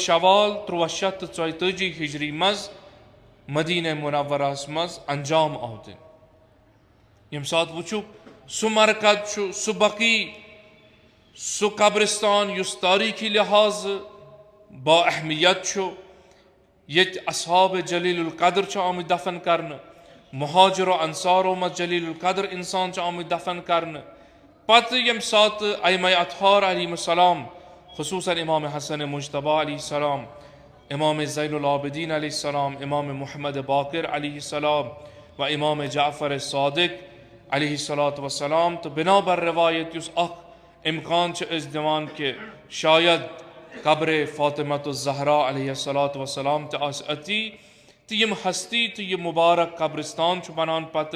शवाल 1334 हिजरी मज मदीना मुनव्वरस मज अंजाम आव दिन। यम सात वुचु सु मरकज सु बकी सु कब्रिस्तान युस तारीखी लिहाज बा अहमियत ये असहाब जलीलुल कद्र आमुद दफन करने, मुहाजिर अंसारो मज जलीलुल कद्र इंसान आमुद दफन करने। पत यम सात अइमा अतहार अलैहिस्सलाम खुसूसन इमाम हसन मुज्तबा अलैहिस्सलाम, इमाम ज़ैनुल आबिदीन अलैहिस्सलाम, इमाम मुहम्मद बाकिर अलैहिस्सलाम व इमाम जाफ़र सादिक अलैहिस्सलातु वस्सलाम। तो बिना बर रवायत युस अख इम्कान इस दिवान के शायद कब्र फ़ातिमतुज़ ज़हरा अलैहिस्सलातु वस्सलाम त आस अती तो यम हस्ती तो ये मुबारक कब्रिस्तान बनान पत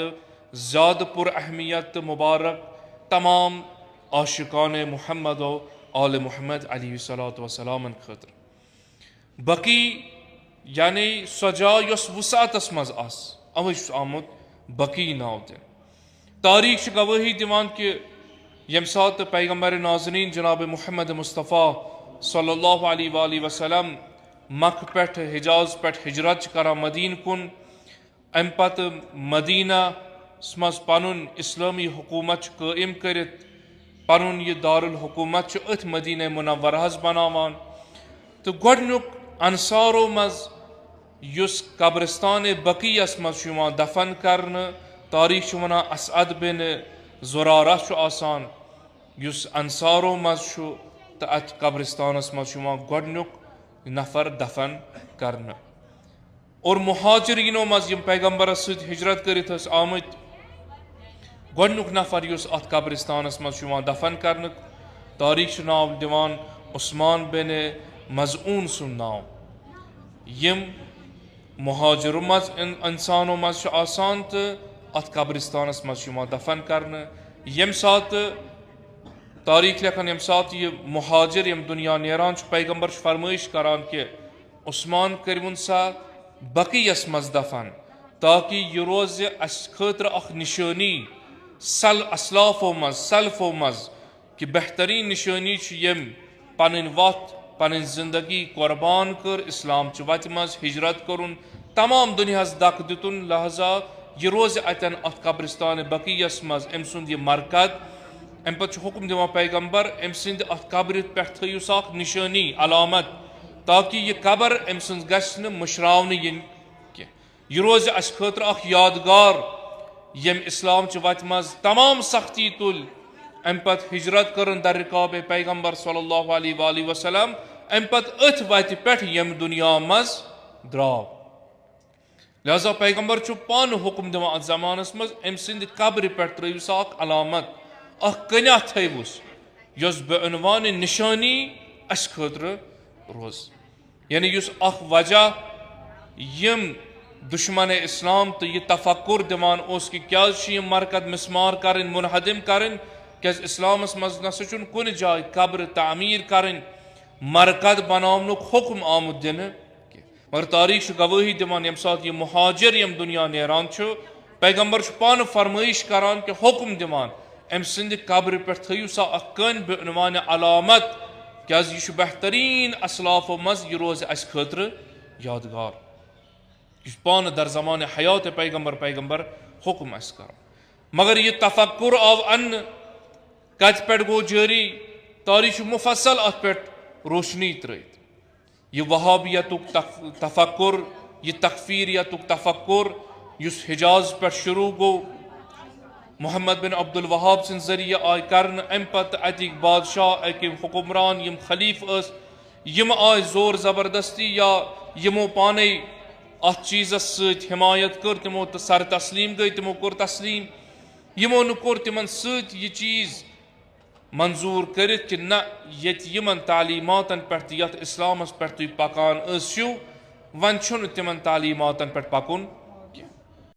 ज़्यादा पुर अहमियत मुबारक तमाम आशिकान मुहम्मद आल मुहम्मद अलैहिस्सलातु वस्सलाम खतर। बकी यानी सजा यस वुसातस मज आस अवै आमुद बकी नाव दिन। तारीख गवाही दिवान के यम सात पैगम्बर नाज़रीन जनाब मुहम्मद मुस्तफ़ा सल्लल्लाहु अलैहि वसल्लम मक पेठ हिजाज पेठ हिजरत करा मदीन कुन अम पत मदीना मज पनुन इस्लामी हुकूमत कायम करित पनुन ये दारुल हुकूमत अथ मदीना मुनव्वरहस बनावान। तो गोडनुक अंसारो मज युस कब्रिस्तान बकीयस मज दफन करने तारीख वना असअद बिन ज़ुरारा आसान युस अंसारो मज तो अत कब्रिस्तानस मज गोडनुक नफर दफन करने। और मुहाजिरीनो मज यम पैगम्बर सद हिजरत करित आमत गोडनुक नफर युस अत कब्रिस्तानस मज दफन करने तारीख नाव दिवान उस्मान बिन मज़ऊन सुन नाव। यम मुहाजिर मज इंसानो मज आसान तो अत कब्रिस्तानस मज दफन करने। यम सात तारीख लेखन यम सात ये मुहाजिर यम दुनिया नेरान पैगम्बर फरमाइश करान के उस्मान करवन सा बकीयस मज दफन ताकि यह रोज अस खतर अख निशानी सल असलाफो मज सल्फो मज कि बेहतरीन निशानी यम पन वत पन जिंदगी कुर्बान कर इस्लाम च वत मज हिजरत करुन तमाम दुनियास दक दितुन। लिहाजा यह रोज अतन अत कब्रिस्तान बकीयस मज अम सुंद यह मरकद अम पे हुक्म दिवान पैगम्बर अम सिंद अत कब्र पे थयु साख निशानी अलामत ताकि यह कब्र अम सुंद गश्न मुशरावन यन यह रोज अस खतर अख यादगार यम इस्लाम च वत मज तमाम सख्ती तुल अम पत हिजरत कर दर रिकाब पैगम्बर सल्लल्लाहु अलैहि वसल्लम अम पत अथ वत पे यम दुनिया मज द्राव। लिहाजा पैगम्बर पान हुक्म दिवान अत जमानस मज अम सिंद कब्र पे त्रयु साख अलामत अख कन्या थवुस यस बेअनवान निशानी अस खतर रोज। यानी युस अख वजह यम दुश्मन इस्लाम तो यह तफक्कुर दिवान उस कि क्या यम मरकद मिसमार कर मुनहदिम कर क्या इस्लामस मज न कुन जाय कब्र तामीर कर मरकद बनावनुक हुक्म आमुद दिन। मगर तारीख गवाही दिवान यम सात यह मुहाजिर यम दुनिया नेरान पैगम्बर पान फरमाइश करान कि हुक्म दिवान अम सिंद कब्र पे थयु सा अख कन बेअनवान अलामत क्या यह बेहतरीन असलाफो मज यह रोज अस खतर यादगार यह पान दर जमान हयात पैगम्बर हुक्म अस कर। मगर यह तफक्कुर आव अन कत पे गो जारी तारीख मुफसल अत पे रोशनी त्रित यह वहाबियतुक तफक्कुर यह तकफीरियतुक तफक्कुर युस हिजाज पे शुरू गो मोहम्मद बिन अब्दुल वहाब सिंद जरिए आय कर अम पत अतिक बादशाह अकिम हुक्मरान यम खलीफ यम आय जोर जबरदस्ती या यमो पाने अत चीज़स सत हिमायत कर तिमो तो सर तस्लीम गई तिमो कोर तस्लीम यमो न कोर तिमन सत यह चीज़ मंजूर कर कि न ये यमन तालीमातन पे यथ इस्लामस पे तुम पकान वन तिमन तालीमातन पे पकुन